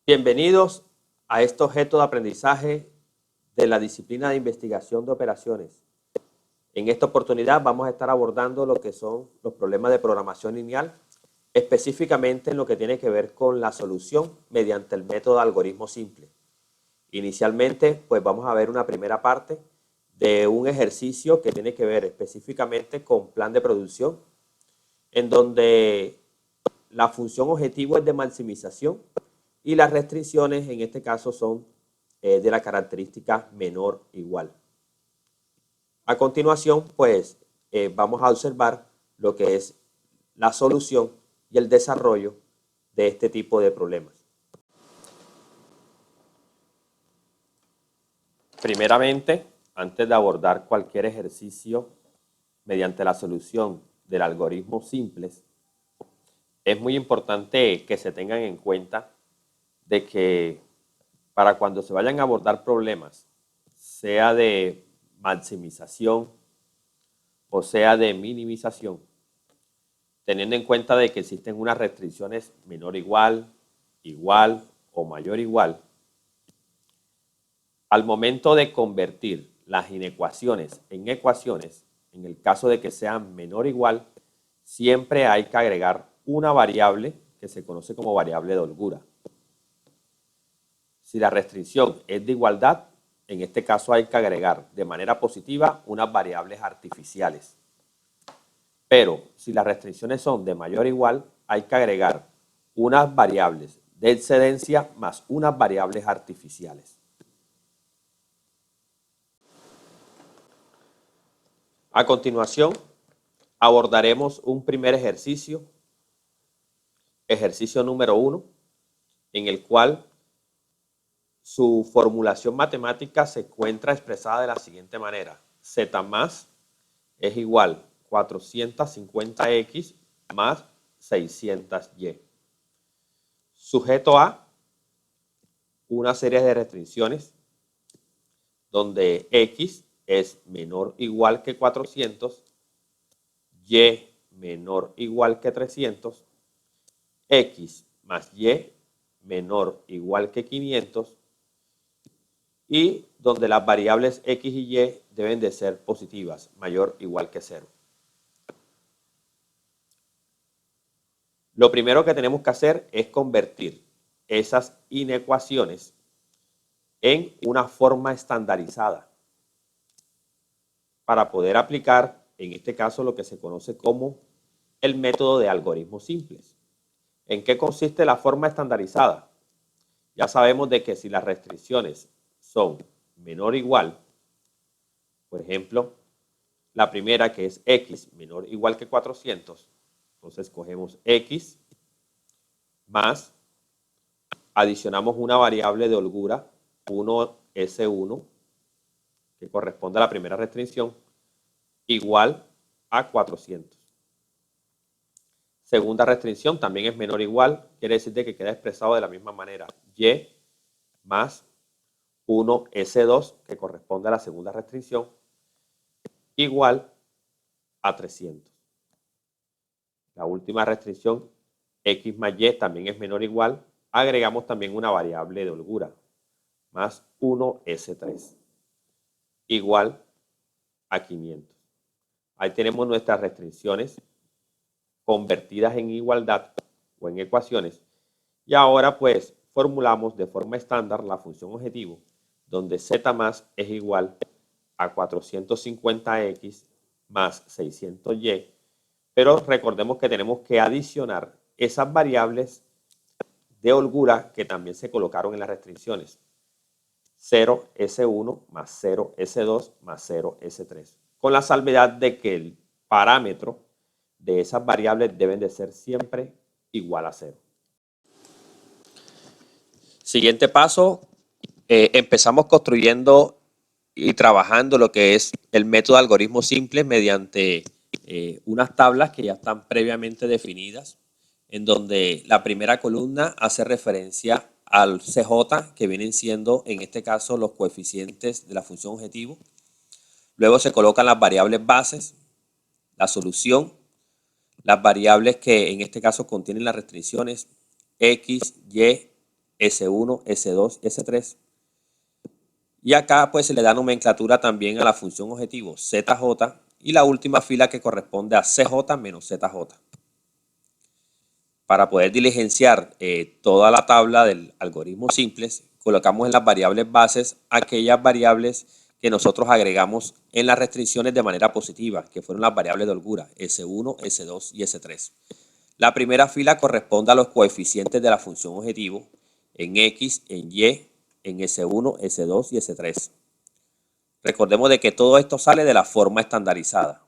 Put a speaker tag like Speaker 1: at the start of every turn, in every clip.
Speaker 1: Bienvenidos a este objeto de aprendizaje de la disciplina de investigación de operaciones. En esta oportunidad vamos a estar abordando lo que son los problemas de programación lineal, específicamente en lo que tiene que ver con la solución mediante el método de algoritmo simple. Inicialmente, pues vamos a ver una primera parte de un ejercicio que tiene que ver específicamente con plan de producción, en donde la función objetivo es de maximización y las restricciones en este caso son de la característica menor o igual. A continuación, pues vamos a observar lo que es la solución y el desarrollo de este tipo de problemas. Primeramente, antes de abordar cualquier ejercicio mediante la solución del algoritmo simples, es muy importante que se tengan en cuenta de que para cuando se vayan a abordar problemas, sea de maximización o sea de minimización, teniendo en cuenta de que existen unas restricciones menor igual, igual o mayor igual, al momento de convertir las inecuaciones en ecuaciones, en el caso de que sean menor o igual, siempre hay que agregar una variable que se conoce como variable de holgura. Si la restricción es de igualdad, en este caso hay que agregar de manera positiva unas variables artificiales. Pero si las restricciones son de mayor o igual, hay que agregar unas variables de excedencia más unas variables artificiales. A continuación, abordaremos un primer ejercicio, ejercicio número 1, en el cual su formulación matemática se encuentra expresada de la siguiente manera. Z más es igual 450x más 600y. Sujeto a una serie de restricciones donde x es menor o igual que 400, y menor o igual que 300, x más y menor o igual que 500, y donde las variables x y y deben de ser positivas, mayor o igual que 0. Lo primero que tenemos que hacer es convertir esas inecuaciones en una forma estandarizada para poder aplicar, en este caso, lo que se conoce como el método de algoritmos simples. ¿En qué consiste la forma estandarizada? Ya sabemos de que si las restricciones son menor o igual, por ejemplo, la primera que es x menor o igual que 400, entonces cogemos x más, adicionamos una variable de holgura, 1S1, que corresponde a la primera restricción, igual a 400. Segunda restricción también es menor o igual, quiere decir que queda expresado de la misma manera, y más 1S2, que corresponde a la segunda restricción, igual a 300. La última restricción, x más y, también es menor o igual, agregamos también una variable de holgura, más 1S3, igual a 500. Ahí tenemos nuestras restricciones convertidas en igualdad o en ecuaciones. Y ahora pues formulamos de forma estándar la función objetivo, donde z más es igual a 450x más 600y, pero recordemos que tenemos que adicionar esas variables de holgura que también se colocaron en las restricciones. 0S1 más 0S2 más 0S3, con la salvedad de que el parámetro de esas variables deben de ser siempre igual a 0. Siguiente paso, empezamos construyendo y trabajando lo que es el método de algoritmos simples mediante unas tablas que ya están previamente definidas, en donde la primera columna hace referencia al CJ, que vienen siendo en este caso los coeficientes de la función objetivo. Luego se colocan las variables bases, la solución, las variables que en este caso contienen las restricciones x, y, S1, S2 y S3. Y acá pues se le da nomenclatura también a la función objetivo ZJ y la última fila que corresponde a CJ menos ZJ. Para poder diligenciar toda la tabla del algoritmo simples, colocamos en las variables bases aquellas variables que nosotros agregamos en las restricciones de manera positiva, que fueron las variables de holgura, S1, S2 y S3. La primera fila corresponde a los coeficientes de la función objetivo en X, en Y, en S1, S2 y S3. Recordemos de que todo esto sale de la forma estandarizada.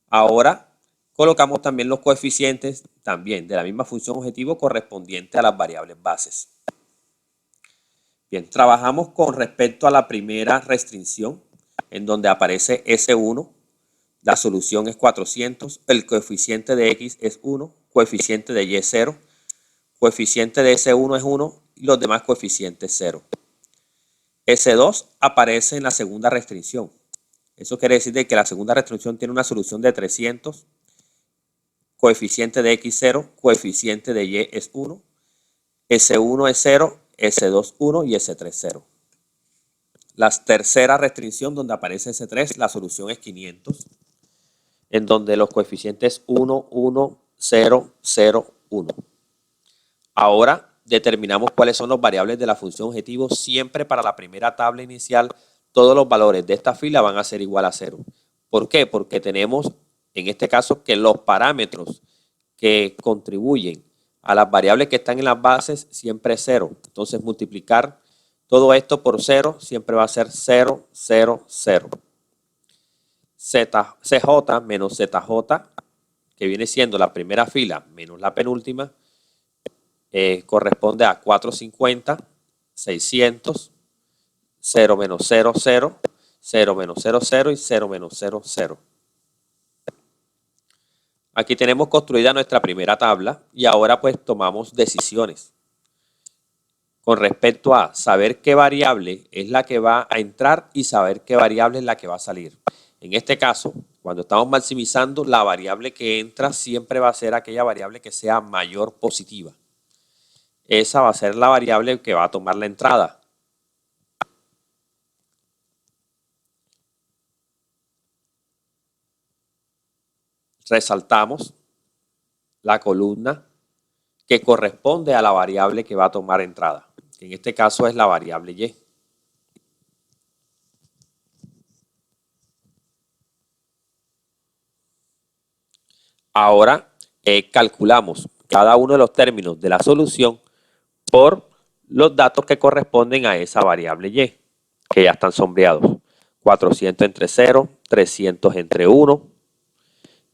Speaker 1: Ahora colocamos también los coeficientes también de la misma función objetivo correspondiente a las variables bases. Bien, trabajamos con respecto a la primera restricción, en donde aparece S1, la solución es 400, el coeficiente de X es 1, coeficiente de Y es 0, coeficiente de S1 es 1 y los demás coeficientes 0. S2 aparece en la segunda restricción. Eso quiere decir de que la segunda restricción tiene una solución de 300, coeficiente de X 0, coeficiente de Y es 1, S1 es 0, S2 1 y S3 0. La tercera restricción donde aparece S3, la solución es 500, en donde los coeficientes 1, 1, 0, 0, 1. Ahora determinamos cuáles son los variables de la función objetivo. Siempre para la primera tabla inicial, todos los valores de esta fila van a ser igual a 0. ¿Por qué? Porque tenemos, en este caso, que los parámetros que contribuyen a las variables que están en las bases siempre es 0. Entonces, multiplicar todo esto por 0 siempre va a ser 0, 0, 0. CJ menos ZJ, que viene siendo la primera fila menos la penúltima, corresponde a 450, 600, 0 menos 0, 0, 0 menos 0, 0 y 0 menos 0, 0. Aquí tenemos construida nuestra primera tabla y ahora pues tomamos decisiones con respecto a saber qué variable es la que va a entrar y saber qué variable es la que va a salir. En este caso, cuando estamos maximizando, la variable que entra siempre va a ser aquella variable que sea mayor positiva. Esa va a ser la variable que va a tomar la entrada. Resaltamos la columna que corresponde a la variable que va a tomar entrada, que en este caso es la variable Y. Ahora calculamos cada uno de los términos de la solución por los datos que corresponden a esa variable Y, que ya están sombreados. 400 entre 0, 300 entre 1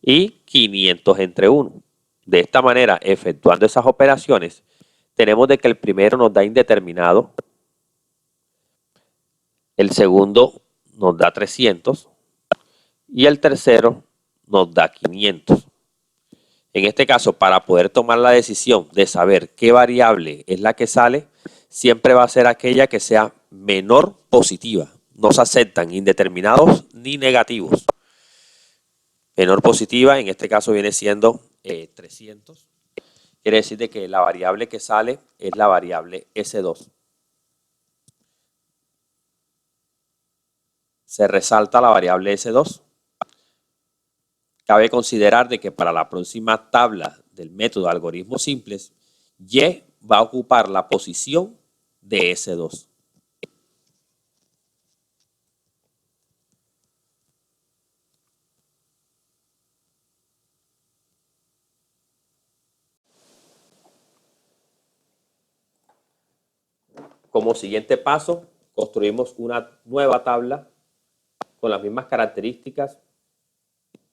Speaker 1: y 500 entre 1. De esta manera, efectuando esas operaciones, tenemos de que el primero nos da indeterminado, el segundo nos da 300 y el tercero nos da 500. En este caso, para poder tomar la decisión de saber qué variable es la que sale, siempre va a ser aquella que sea menor positiva. No se aceptan indeterminados ni negativos. Menor positiva, en este caso viene siendo 300. Quiere decir de que la variable que sale es la variable S2. Se resalta la variable S2. Cabe considerar de que para la próxima tabla del método de algoritmos simples, Y va a ocupar la posición de S2. Como siguiente paso, construimos una nueva tabla con las mismas características.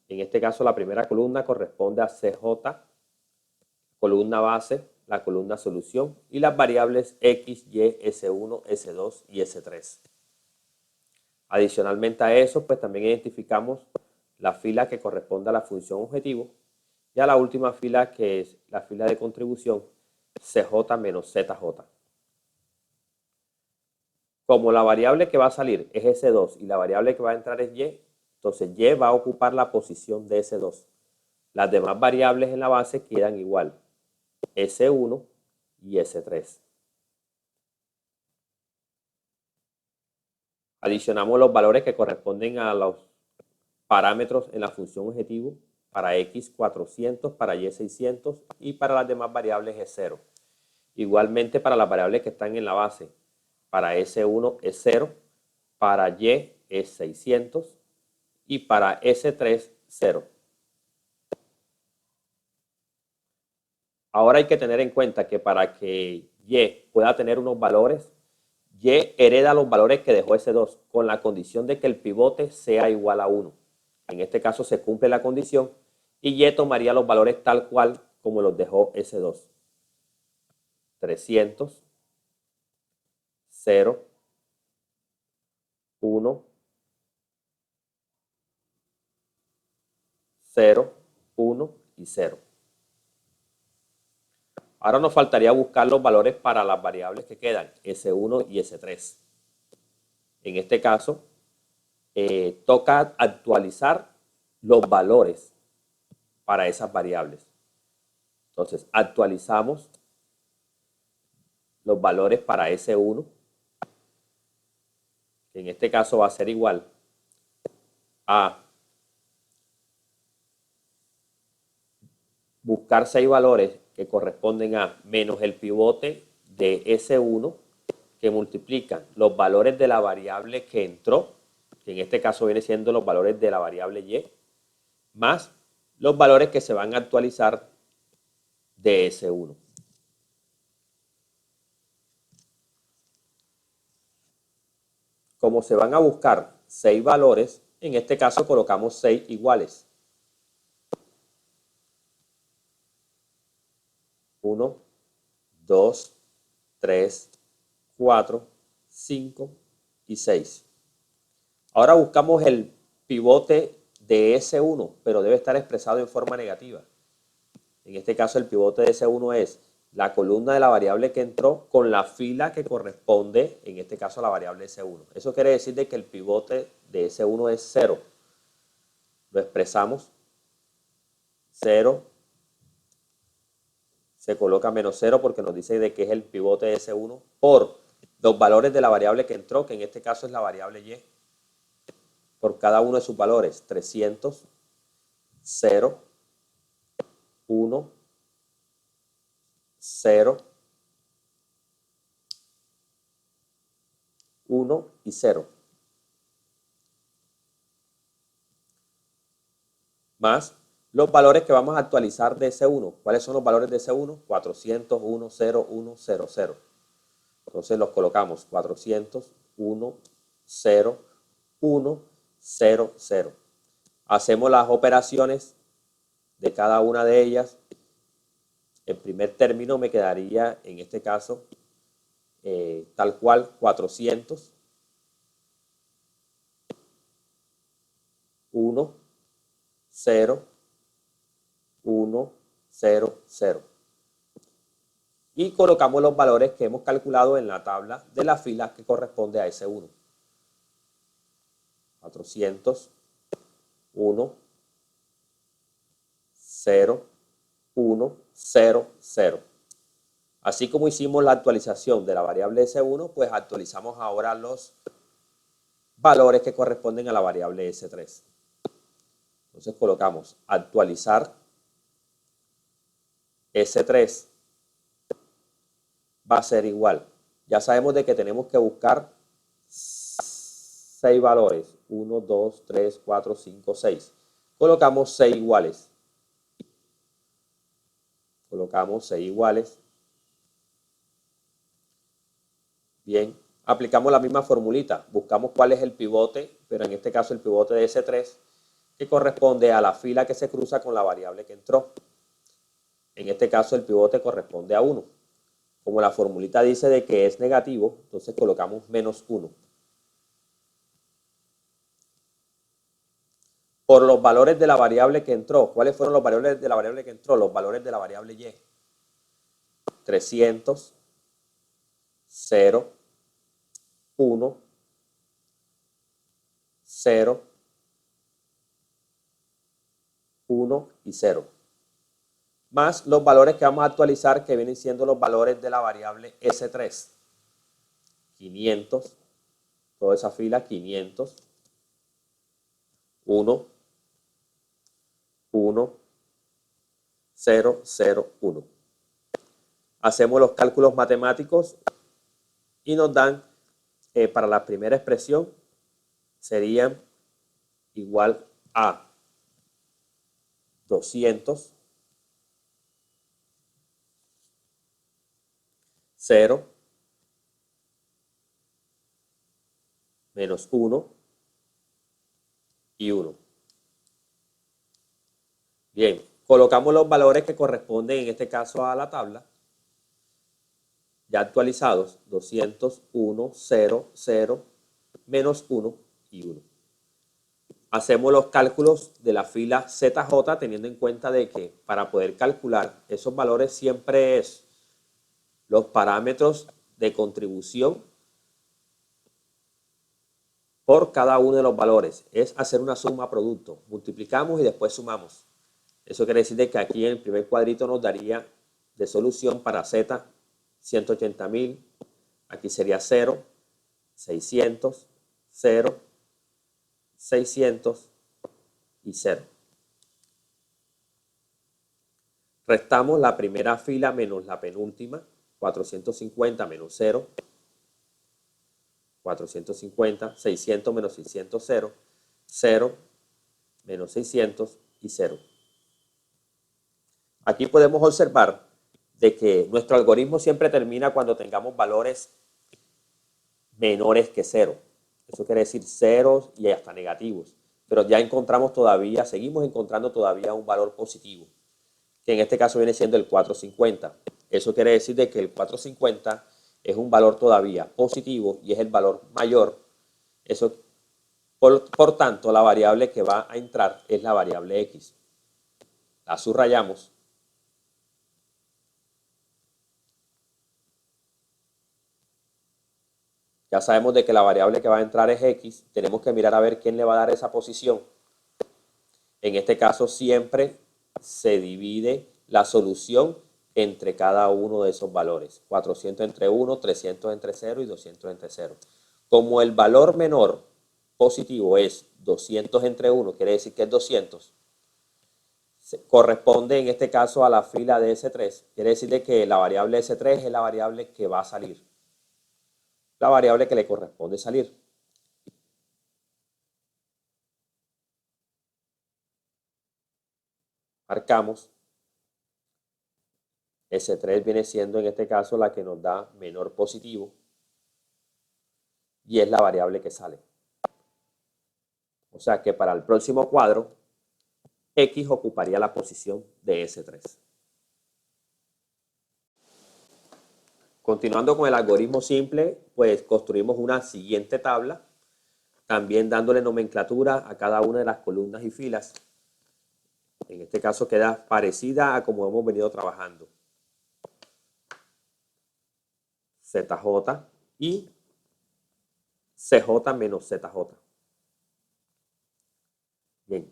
Speaker 1: En este caso, la primera columna corresponde a CJ, columna base, la columna solución y las variables X, Y, S1, S2 y S3. Adicionalmente a eso, pues también identificamos la fila que corresponde a la función objetivo y a la última fila que es la fila de contribución CJ menos ZJ. Como la variable que va a salir es S2 y la variable que va a entrar es Y, entonces Y va a ocupar la posición de S2. Las demás variables en la base quedan igual, S1 y S3. Adicionamos los valores que corresponden a los parámetros en la función objetivo. Para x 400, para y 600 y para las demás variables es 0. Igualmente para las variables que están en la base, para S1 es 0, para y es 600 y para S3 0. Ahora hay que tener en cuenta que para que y pueda tener unos valores, y hereda los valores que dejó S2 con la condición de que el pivote sea igual a 1. En este caso se cumple la condición y y tomaría los valores tal cual como los dejó S2. 300, 0, 1, 0, 1 y 0. Ahora nos faltaría buscar los valores para las variables que quedan, S1 y S3. En este caso, toca actualizar los valores para esas variables. Entonces, actualizamos los valores para S1, que en este caso va a ser igual a buscar 6 valores que corresponden a menos el pivote de S1, que multiplican los valores de la variable que entró, que en este caso viene siendo los valores de la variable y, más los valores que se van a actualizar de S1. Como se van a buscar 6 valores, en este caso colocamos 6 iguales. 1, 2, 3, 4, 5 y 6. Ahora buscamos el pivote de S1, pero debe estar expresado en forma negativa. En este caso el pivote de S1 es la columna de la variable que entró con la fila que corresponde, en este caso a la variable S1. Eso quiere decir de que el pivote de S1 es 0. Lo expresamos. 0. Se coloca menos 0 porque nos dice de que es el pivote de S1 por los valores de la variable que entró, que en este caso es la variable y, por cada uno de sus valores, 300, 0, 1, 0, 1 y 0. Más los valores que vamos a actualizar de S1. ¿Cuáles son los valores de S1? 400, 1, 0, 1, 0, 0. Entonces los colocamos 400, 1, 0, 1, 0, 0. Hacemos las operaciones de cada una de ellas. El primer término me quedaría, en este caso, tal cual, 400, 1, 0, 1, 0, 0. Y colocamos los valores que hemos calculado en la tabla de la fila que corresponde a S1. 400, 1, 0, 1, 0, 0. Así como hicimos la actualización de la variable S1, pues actualizamos ahora los valores que corresponden a la variable S3. Entonces colocamos actualizar S3 va a ser igual. Ya sabemos de que tenemos que buscar 6 valores. 1, 2, 3, 4, 5, 6. Colocamos 6 iguales. Colocamos 6 iguales. Bien, aplicamos la misma formulita. Buscamos cuál es el pivote, pero en este caso el pivote de S3, que corresponde a la fila que se cruza con la variable que entró. En este caso el pivote corresponde a 1. Como la formulita dice de que es negativo, entonces colocamos menos 1. Por los valores de la variable que entró. ¿Cuáles fueron los valores de la variable que entró? Los valores de la variable y. 300, 0, 1, 0, 1 y 0. Más los valores que vamos a actualizar, que vienen siendo los valores de la variable S3. 500, toda esa fila, 500, 1, 1, 0, 0, 1. Hacemos los cálculos matemáticos y nos dan, para la primera expresión, serían igual a 200, 0, menos 1 y 1. Bien, colocamos los valores que corresponden en este caso a la tabla. Ya actualizados, 201, 0, 0, menos 1 y 1. Hacemos los cálculos de la fila ZJ teniendo en cuenta de que para poder calcular esos valores siempre es los parámetros de contribución por cada uno de los valores. Es hacer una suma producto. Multiplicamos y después sumamos. Eso quiere decir que aquí en el primer cuadrito nos daría de solución para Z 180.000. Aquí sería 0, 600, 0, 600 y 0. Restamos la primera fila menos la penúltima. 450 menos 0. 450, 600 menos 600, 0. 0 menos 600 y 0. Aquí podemos observar de que nuestro algoritmo siempre termina cuando tengamos valores menores que 0. Eso quiere decir ceros y hasta negativos. Pero ya encontramos todavía, seguimos encontrando todavía un valor positivo, que en este caso viene siendo el 450. Eso quiere decir de que el 450 es un valor todavía positivo y es el valor mayor. Eso, por tanto, la variable que va a entrar es la variable X. La subrayamos. Ya sabemos de que la variable que va a entrar es X. Tenemos que mirar a ver quién le va a dar esa posición. En este caso siempre se divide la solución entre cada uno de esos valores. 400 entre 1, 300 entre 0 y 200 entre 0. Como el valor menor positivo es 200 entre 1, quiere decir que es 200, corresponde en este caso a la fila de S3. Quiere decir de que la variable S3 es la variable que va a salir. La variable que le corresponde salir. Marcamos. S3 viene siendo en este caso la que nos da menor positivo y es la variable que sale. O sea que para el próximo cuadro, X ocuparía la posición de S3. Continuando con el algoritmo simple, pues construimos una siguiente tabla, también dándole nomenclatura a cada una de las columnas y filas. En este caso queda parecida a como hemos venido trabajando. ZJ y CJ menos ZJ. Bien.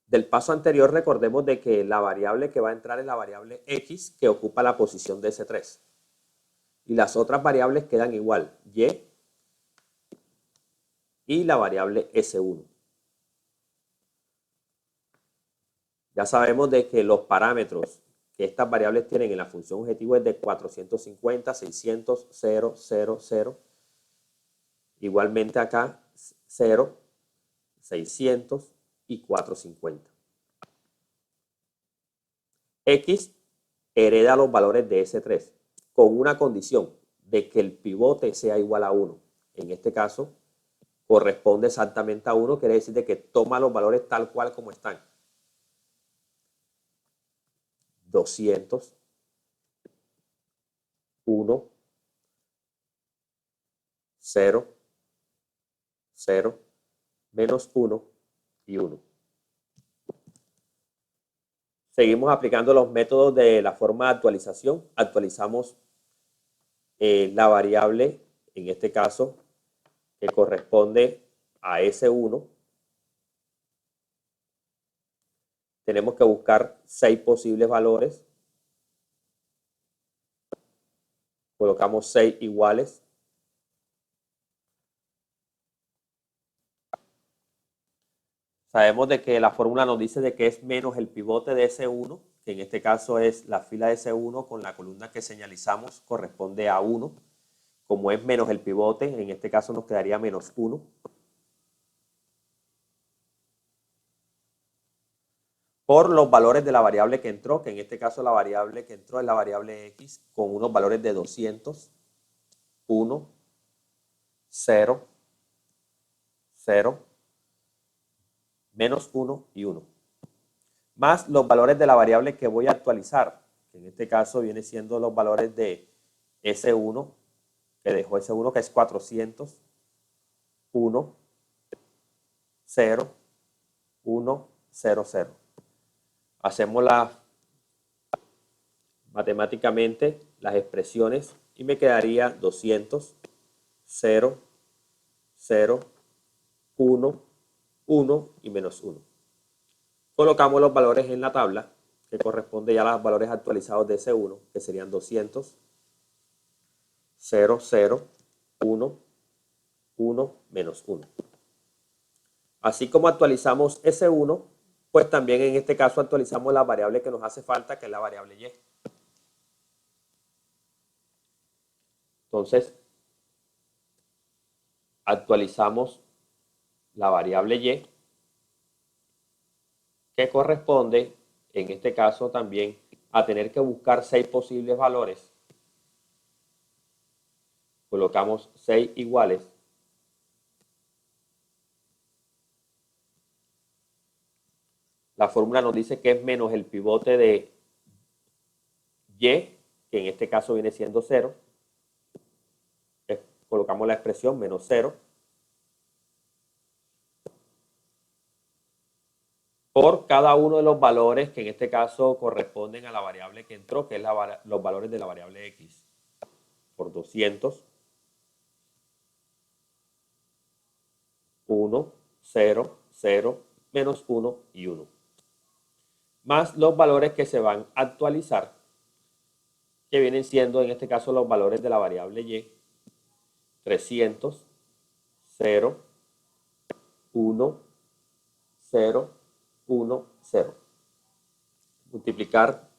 Speaker 1: Del paso anterior recordemos de que la variable que va a entrar es la variable X que ocupa la posición de S3. Y las otras variables quedan igual, y la variable S1. Ya sabemos de que los parámetros que estas variables tienen en la función objetivo es de 450, 600, 0, 0, 0. Igualmente acá 0, 600 y 450. X hereda los valores de S3 con una condición de que el pivote sea igual a 1. En este caso corresponde exactamente a 1, quiere decir de que toma los valores tal cual como están. 200, 1, 0, 0, menos 1 y 1. Seguimos aplicando los métodos de la forma de actualización. Actualizamos la variable, en este caso, que corresponde a S1. Tenemos que buscar 6 posibles valores. Colocamos 6 iguales. Sabemos de que la fórmula nos dice de que es menos el pivote de S1, que en este caso es la fila de S1 con la columna que señalizamos corresponde a 1. Como es menos el pivote, en este caso nos quedaría menos 1. Por los valores de la variable que entró, que en este caso la variable que entró es la variable X, con unos valores de 200, 1, 0, 0, menos 1 y 1. Más los valores de la variable que voy a actualizar, que en este caso viene siendo los valores de S1, que dejó S1, que es 400, 1, 0, 1, 0, 0. Hacemos matemáticamente las expresiones y me quedaría 200, 0, 0, 1, 1 y menos 1. Colocamos los valores en la tabla, que corresponde ya a los valores actualizados de S1, que serían 200, 0, 0, 1, 1, menos 1. Así como actualizamos S1, pues también en este caso actualizamos la variable que nos hace falta, que es la variable Y. Entonces, actualizamos la variable Y, que corresponde, en este caso también, a tener que buscar 6 posibles valores. Colocamos 6 iguales. La fórmula nos dice que es menos el pivote de Y, que en este caso viene siendo 0. Colocamos la expresión menos 0. Por cada uno de los valores que en este caso corresponden a la variable que entró, que es los valores de la variable X. Por 200, 1, 0, 0, menos 1 y 1. Más los valores que se van a actualizar, que vienen siendo en este caso los valores de la variable Y. 300, 0, 1, 0, 1, 0. Multiplicar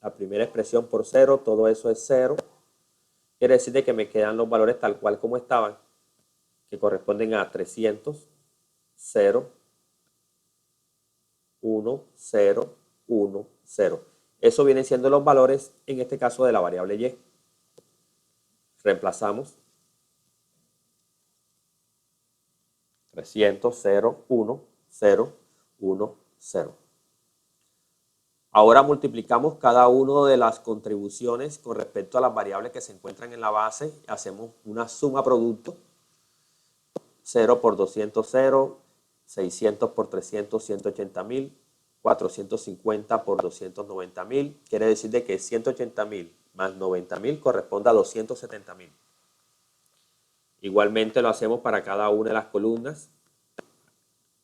Speaker 1: la primera expresión por 0, todo eso es 0. Quiere decir de que me quedan los valores tal cual como estaban, que corresponden a 300, 0, 1, 0, 1, 0. Eso vienen siendo los valores, en este caso, de la variable Y. Reemplazamos 300, 0, 1, 0, 1, 0. Ahora multiplicamos cada una de las contribuciones con respecto a las variables que se encuentran en la base. Hacemos una suma producto. 0 por 200, 0. 600 por 300, 180.000. 450 por 290.000. Quiere decir de que 180.000 más 90.000 corresponde a 270.000. Igualmente lo hacemos para cada una de las columnas.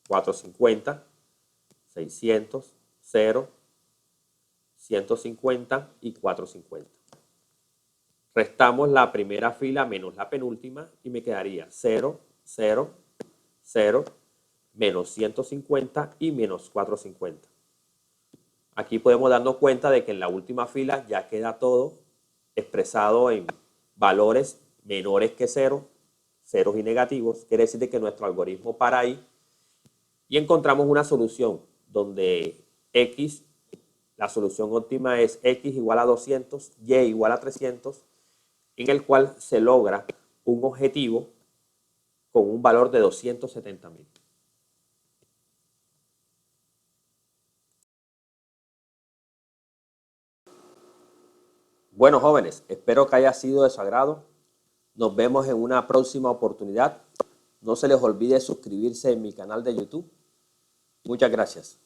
Speaker 1: 450, 600, 0, 150 y 450. Restamos la primera fila menos la penúltima y me quedaría 0, 0, 0, menos 150 y menos 450. Aquí podemos darnos cuenta de que en la última fila ya queda todo expresado en valores menores que 0, ceros y negativos. Quiere decir que nuestro algoritmo para ahí y encontramos una solución donde X, la solución óptima es X igual a 200, Y igual a 300, en el cual se logra un objetivo con un valor de 270.000. Bueno, jóvenes, espero que haya sido de su agrado. Nos vemos en una próxima oportunidad. No se les olvide suscribirse en mi canal de YouTube. Muchas gracias.